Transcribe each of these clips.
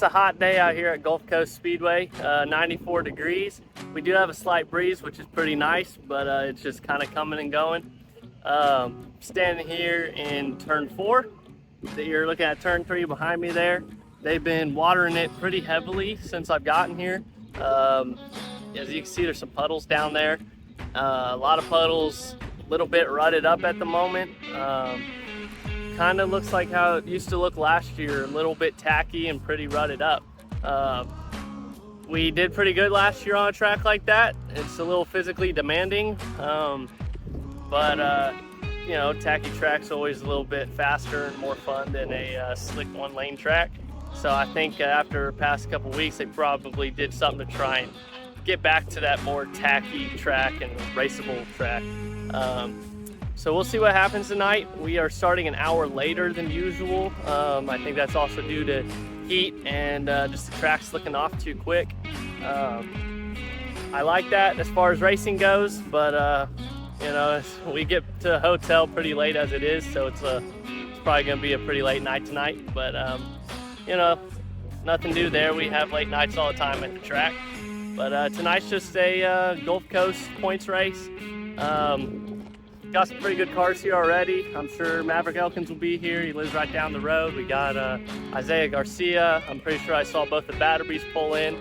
a hot day out here at Gulf Coast Speedway, 94 degrees. We do have a slight breeze, which is pretty nice, but it's just kind of coming and going. Standing here in turn 4. You're looking at turn 3 behind me there. They've been watering it pretty heavily since I've gotten here. As you can see, there's some puddles down there. A lot of puddles, a little bit rutted up at the moment. Kind of looks like how it used to look last year, a little bit tacky and pretty rutted up. We did pretty good last year on a track like that. It's a little physically demanding, but you know, tacky track's always a little bit faster and more fun than a slick one-lane track. So I think after the past couple weeks, they probably did something to try and get back to that more tacky track and raceable track. So we'll see what happens tonight. We are starting an hour later than usual. I think that's also due to heat and just the track slicking off too quick. I like that as far as racing goes, but you know, we get to the hotel pretty late as it is, so it's probably gonna be a pretty late night tonight. But you know, nothing new there. We have late nights all the time at the track. But tonight's just a Gulf Coast points race. Got some pretty good cars here already. I'm sure Maverick Elkins will be here. He lives right down the road. We got Isaiah Garcia. I'm pretty sure I saw both the Batterbees pull in.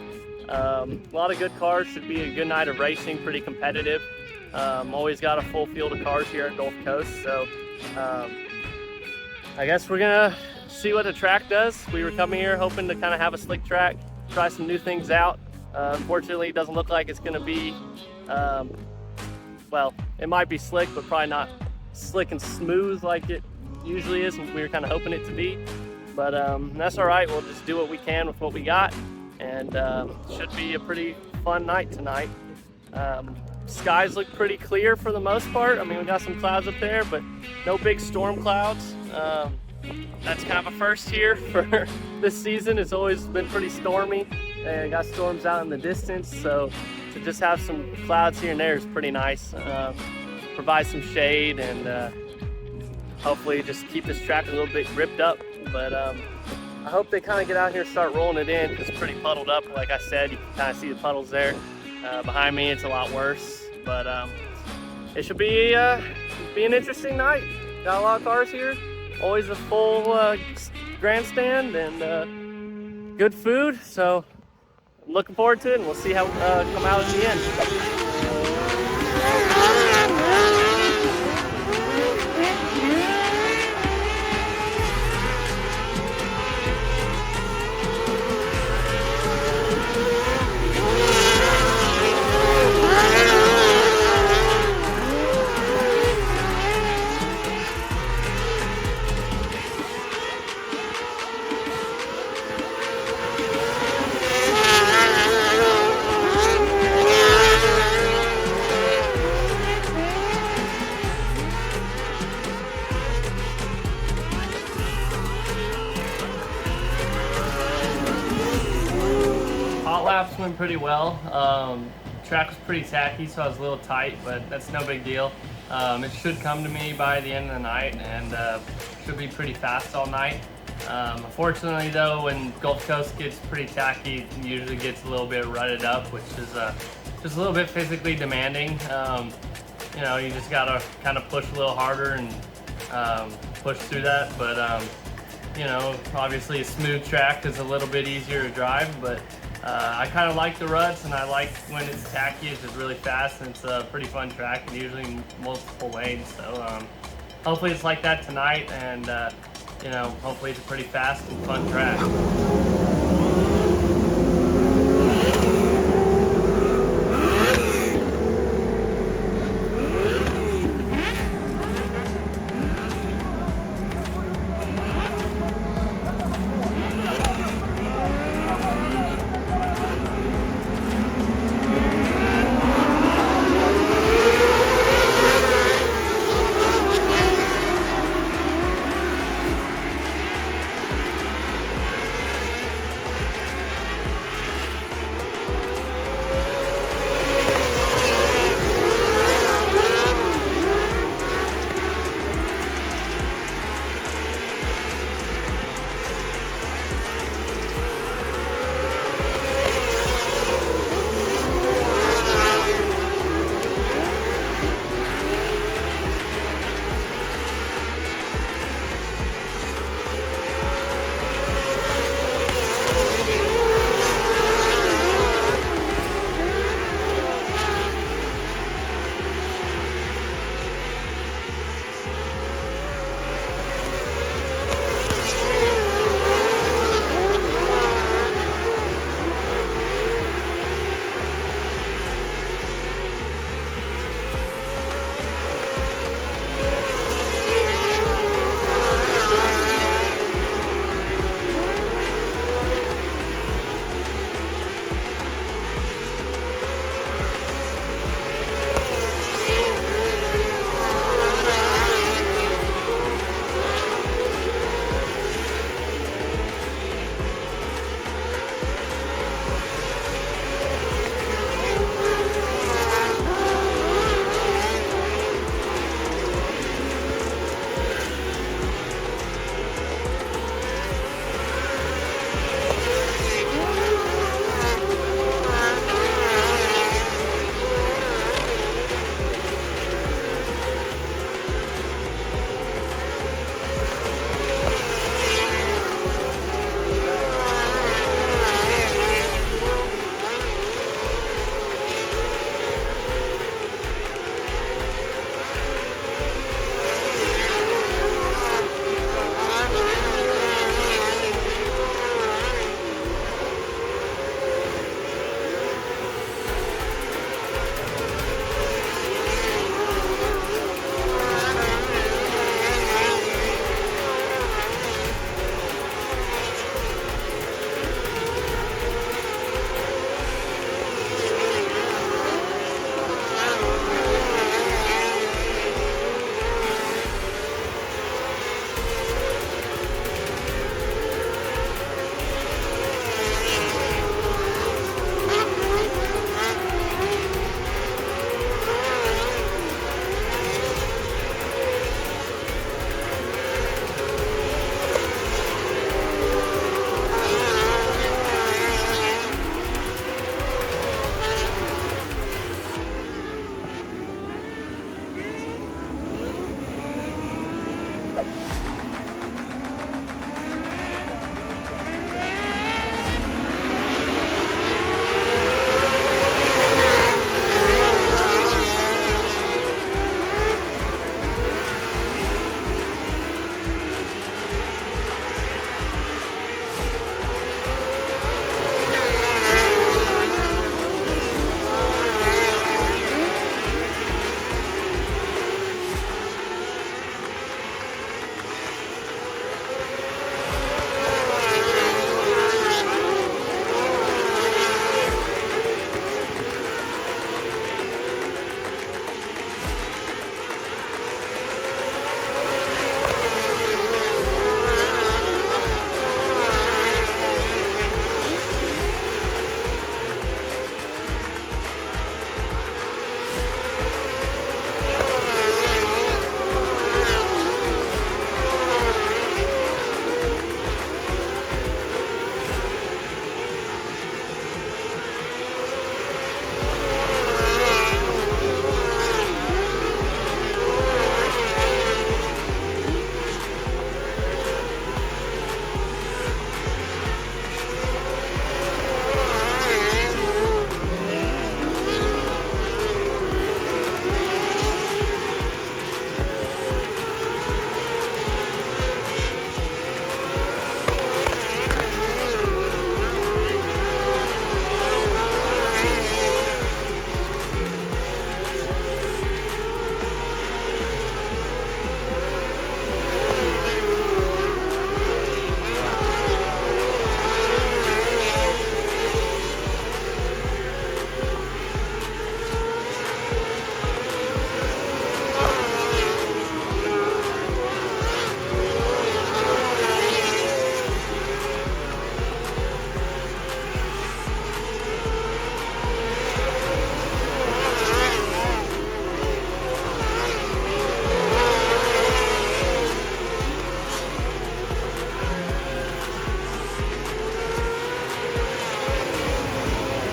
A lot of good cars. Should be a good night of racing, pretty competitive. Always got a full field of cars here at Gulf Coast. So I guess we're gonna see what the track does. We were coming here hoping to kind of have a slick track, try some new things out. Unfortunately, it doesn't look like it's gonna be well, it might be slick, but probably not slick and smooth like it usually is. We were kind of hoping it to be, but that's all right. We'll just do what we can with what we got, and should be a pretty fun night tonight. Skies look pretty clear for the most part. I mean, we got some clouds up there, but no big storm clouds. That's kind of a first here for this season. It's always been pretty stormy, and got storms out in the distance, so to just have some clouds here and there is pretty nice. Provide some shade and hopefully just keep this track a little bit gripped up. But I hope they kind of get out here and start rolling it in, because it's pretty puddled up. Like I said, you can kind of see the puddles there. Behind me, it's a lot worse. But it should be an interesting night. Got a lot of cars here. Always a full grandstand and good food. So I'm looking forward to it, and we'll see how come out at the end. Hotlaps went pretty well. Track was pretty tacky, so I was a little tight, but that's no big deal. It should come to me by the end of the night, and should be pretty fast all night. Unfortunately though, when Gulf Coast gets pretty tacky, it usually gets a little bit rutted up, which is just a little bit physically demanding. You know, you just gotta kind of push a little harder and push through that. But you know, obviously a smooth track is a little bit easier to drive, but I kind of like the ruts, and I like when it's tacky. It's just really fast, and it's a pretty fun track, and usually multiple lanes. So hopefully it's like that tonight, and you know, hopefully it's a pretty fast and fun track.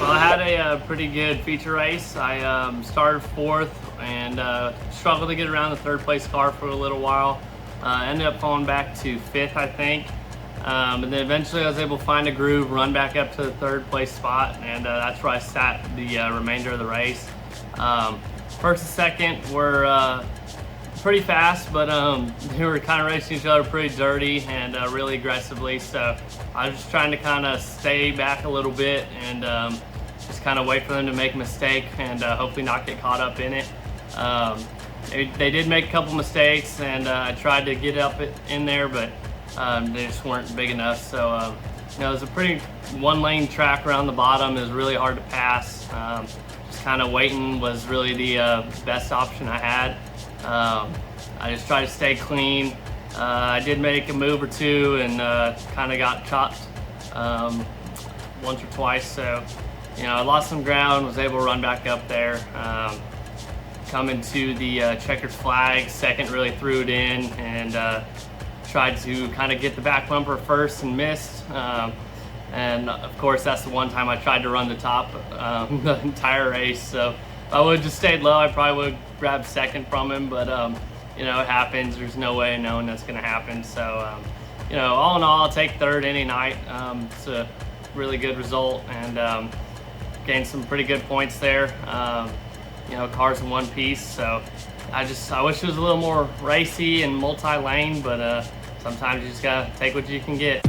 Well, I had a pretty good feature race. I started 4th and struggled to get around the 3rd place car for a little while. Ended up falling back to 5th, I think. And then eventually I was able to find a groove, run back up to the 3rd place spot, and that's where I sat the remainder of the race. 1st and 2nd were pretty fast, but we were kind of racing each other pretty dirty and really aggressively, so I was just trying to kind of stay back a little bit and just kind of wait for them to make a mistake and hopefully not get caught up in it. They did make a couple mistakes, and I tried to get up in there, but they just weren't big enough. So you know, it was a pretty one-lane track around the bottom. It was really hard to pass. Just kind of waiting was really the best option I had. I just tried to stay clean. I did make a move or two and kind of got chopped once or twice. So, you know, I lost some ground, was able to run back up there. Coming to the checkered flag, 2nd really threw it in and tried to kind of get the back bumper first and missed. And of course, that's the one time I tried to run the top the entire race. So if I would have just stayed low, I probably would have grabbed 2nd from him, but you know, it happens. There's no way of knowing that's gonna happen. So you know, all in all, I'll take 3rd any night. It's a really good result, and gained some pretty good points there. You know, cars in one piece, so I wish it was a little more racy and multi-lane, but sometimes you just gotta take what you can get.